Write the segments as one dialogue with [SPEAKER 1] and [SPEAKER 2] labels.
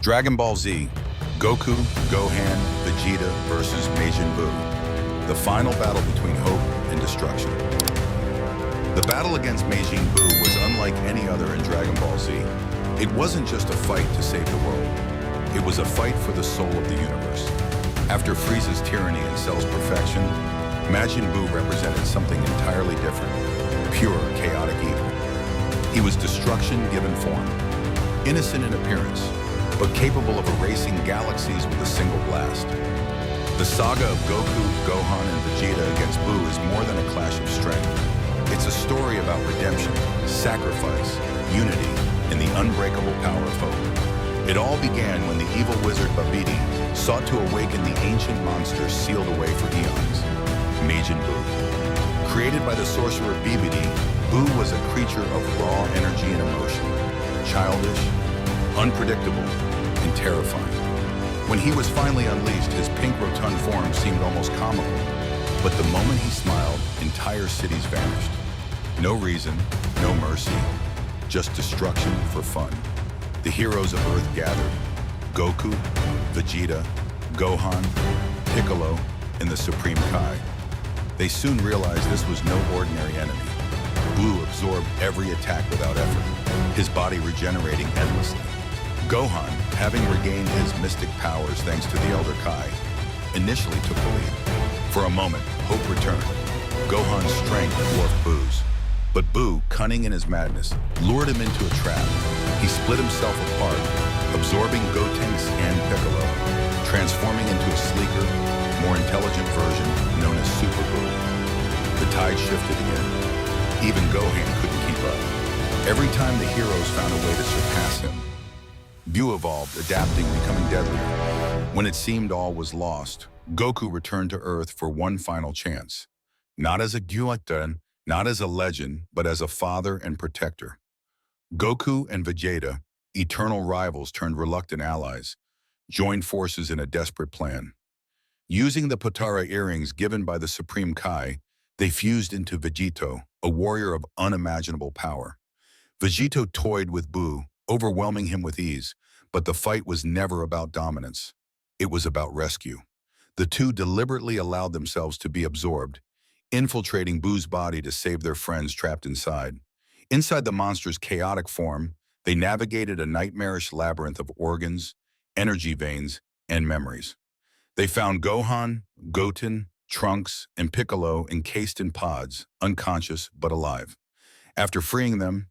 [SPEAKER 1] Dragon Ball Z, Goku, Gohan, Vegeta versus Majin Buu. The final battle between hope and destruction. The battle against Majin Buu was unlike any other in Dragon Ball Z. It wasn't just a fight to save the world. It was a fight for the soul of the universe. After Frieza's tyranny and Cell's perfection, Majin Buu represented something entirely different. Pure, chaotic evil. He was destruction given form. Innocent in appearance, but capable of erasing galaxies with a single blast. The saga of Goku, Gohan, and Vegeta against Buu is more than a clash of strength. It's a story about redemption, sacrifice, unity, and the unbreakable power of hope. It all began when the evil wizard Babidi sought to awaken the ancient monster sealed away for eons, Majin Buu. Created by the sorcerer Babidi, Buu was a creature of raw energy and emotion, childish, unpredictable, and terrifying. When he was finally unleashed, his pink rotund form seemed almost comical. But the moment he smiled, entire cities vanished. No reason, no mercy, just destruction for fun. The heroes of Earth gathered. Goku, Vegeta, Gohan, Piccolo, and the Supreme Kai. They soon realized this was no ordinary enemy. Buu absorbed every attack without effort, his body regenerating endlessly. Gohan, having regained his mystic powers thanks to the Elder Kai, initially took the lead. For a moment, hope returned. Gohan's strength dwarfed Buu's. But Buu, cunning in his madness, lured him into a trap. He split himself apart, absorbing Gotenks and Piccolo, transforming into a sleeker, more intelligent version known as Super Buu. The tide shifted again. Even Gohan couldn't keep up. Every time the heroes found a way to surpass him, Buu evolved, adapting, becoming deadlier. When it seemed all was lost, Goku returned to Earth for one final chance. Not as a Gyuuten, not as a legend, but as a father and protector. Goku and Vegeta, eternal rivals turned reluctant allies, joined forces in a desperate plan. Using the Potara earrings given by the Supreme Kai, they fused into Vegito, a warrior of unimaginable power. Vegito toyed with Buu, overwhelming him with ease, but the fight was never about dominance. It was about rescue. The two deliberately allowed themselves to be absorbed, infiltrating Buu's body to save their friends trapped inside. Inside the monster's chaotic form, they navigated a nightmarish labyrinth of organs, energy veins, and memories. They found Gohan, Goten, Trunks, and Piccolo encased in pods, unconscious but alive. After freeing them,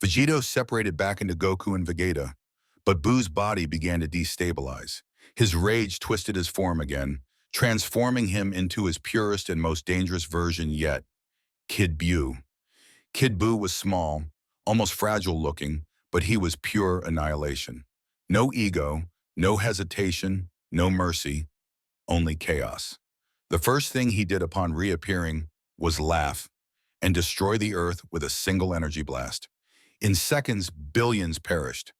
[SPEAKER 1] Vegito separated back into Goku and Vegeta, but Buu's body began to destabilize. His rage twisted his form again, transforming him into his purest and most dangerous version yet, Kid Buu. Kid Buu was small, almost fragile looking, but he was pure annihilation. No ego, no hesitation, no mercy, only chaos. The first thing he did upon reappearing was laugh and destroy the Earth with a single energy blast. In seconds, billions perished.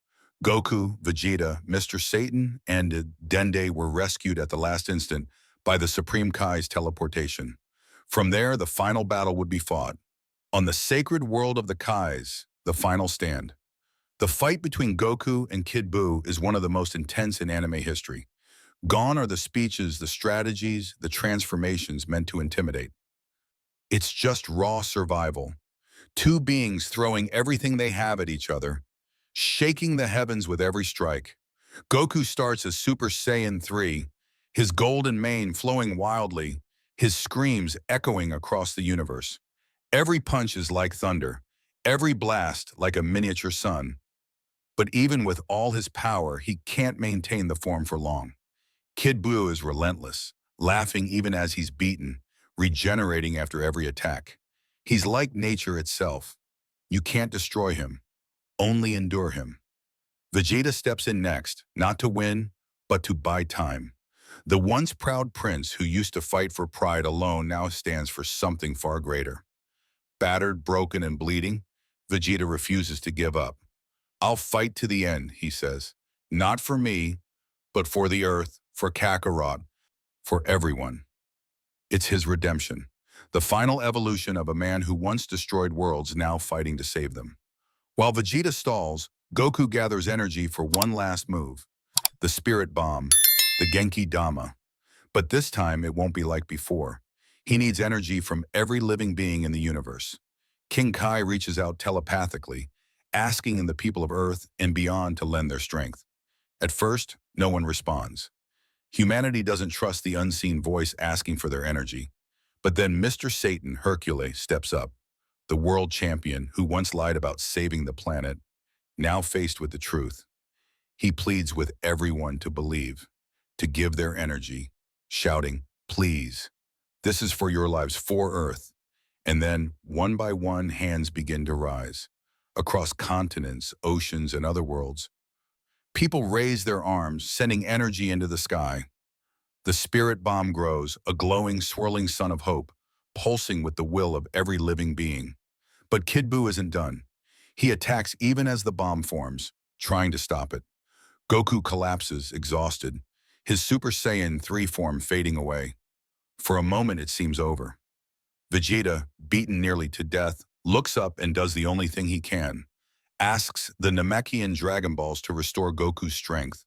[SPEAKER 1] Goku, Vegeta, Mr. Satan, and Dende were rescued at the last instant by the Supreme Kai's teleportation. From there, the final battle would be fought. On the sacred world of the Kais, the final stand. The fight between Goku and Kid Buu is one of the most intense in anime history. Gone are the speeches, the strategies, the transformations meant to intimidate. It's just raw survival. Two beings throwing everything they have at each other, shaking the heavens with every strike. Goku starts as Super Saiyan 3, his golden mane flowing wildly, his screams echoing across the universe. Every punch is like thunder, every blast like a miniature sun. But even with all his power, he can't maintain the form for long. Kid Buu is relentless, laughing even as he's beaten, regenerating after every attack. He's like nature itself. You can't destroy him, only endure him. Vegeta steps in next, not to win, but to buy time. The once proud prince who used to fight for pride alone now stands for something far greater. Battered, broken, and bleeding, Vegeta refuses to give up. I'll fight to the end, he says. Not for me, but for the Earth, for Kakarot, for everyone. It's his redemption. The final evolution of a man who once destroyed worlds now fighting to save them. While Vegeta stalls, Goku gathers energy for one last move, the Spirit Bomb, the Genki Dama. But this time it won't be like before. He needs energy from every living being in the universe. King Kai reaches out telepathically, asking the people of Earth and beyond to lend their strength. At first, no one responds. Humanity doesn't trust the unseen voice asking for their energy. But then Mr. Satan, Hercules, steps up, the world champion who once lied about saving the planet, now faced with the truth. He pleads with everyone to believe, to give their energy, shouting, "Please, this is for your lives, for Earth." And then, one by one, hands begin to rise. Across continents, oceans, and other worlds, people raise their arms, sending energy into the sky. The spirit bomb grows, a glowing, swirling sun of hope, pulsing with the will of every living being. But Kid Buu isn't done. He attacks even as the bomb forms, trying to stop it. Goku collapses, exhausted, his Super Saiyan 3 form fading away. For a moment it seems over. Vegeta, beaten nearly to death, looks up and does the only thing he can, asks the Namekian Dragon Balls to restore Goku's strength.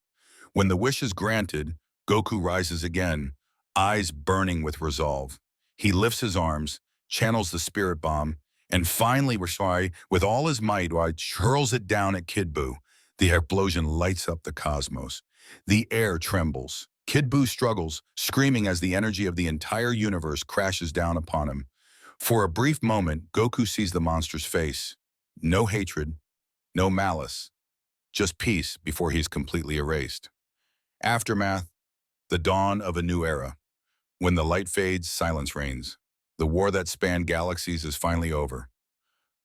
[SPEAKER 1] When the wish is granted, Goku rises again, eyes burning with resolve. He lifts his arms, channels the spirit bomb, and finally, with all his might, hurls it down at Kid Buu. The explosion lights up the cosmos. The air trembles. Kid Buu struggles, screaming as the energy of the entire universe crashes down upon him. For a brief moment, Goku sees the monster's face. No hatred, no malice, just peace before he's completely erased. Aftermath, the dawn of a new era. When the light fades, silence reigns. The war that spanned galaxies is finally over.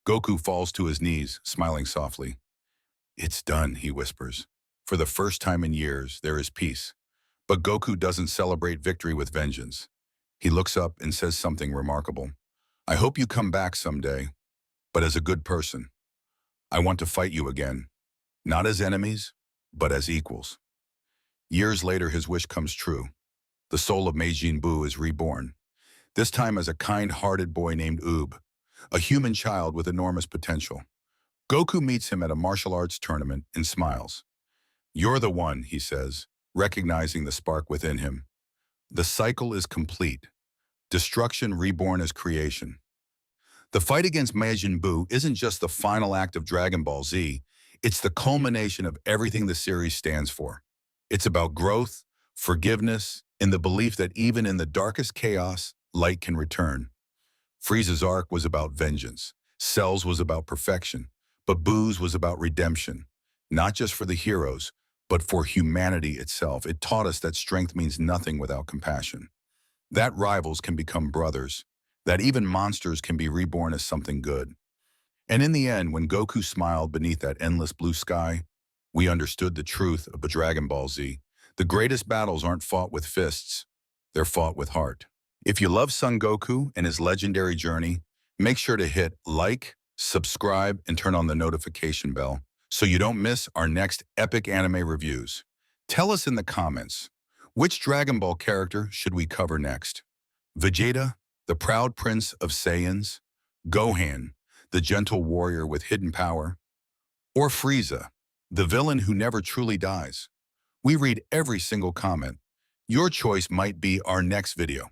[SPEAKER 1] Goku falls to his knees, smiling softly. "It's done," he whispers. For the first time in years, there is peace. But Goku doesn't celebrate victory with vengeance. He looks up and says something remarkable. "I hope you come back someday, but as a good person. I want to fight you again, not as enemies, but as equals." Years later, his wish comes true. The soul of Majin Buu is reborn, this time as a kind-hearted boy named Oob, a human child with enormous potential. Goku meets him at a martial arts tournament and smiles. "You're the one," he says, recognizing the spark within him. The cycle is complete. Destruction reborn as creation. The fight against Majin Buu isn't just the final act of Dragon Ball Z, it's the culmination of everything the series stands for. It's about growth, forgiveness, and the belief that even in the darkest chaos, light can return. Frieza's arc was about vengeance. Cell's was about perfection. But Buu's was about redemption. Not just for the heroes, but for humanity itself. It taught us that strength means nothing without compassion. That rivals can become brothers. That even monsters can be reborn as something good. And in the end, when Goku smiled beneath that endless blue sky, we understood the truth of the Dragon Ball Z. The greatest battles aren't fought with fists, they're fought with heart. If you love Son Goku and his legendary journey, make sure to hit like, subscribe, and turn on the notification bell so you don't miss our next epic anime reviews. Tell us in the comments, which Dragon Ball character should we cover next? Vegeta, the proud prince of Saiyans? Gohan, the gentle warrior with hidden power? Or Frieza, the villain who never truly dies? We read every single comment. Your choice might be our next video.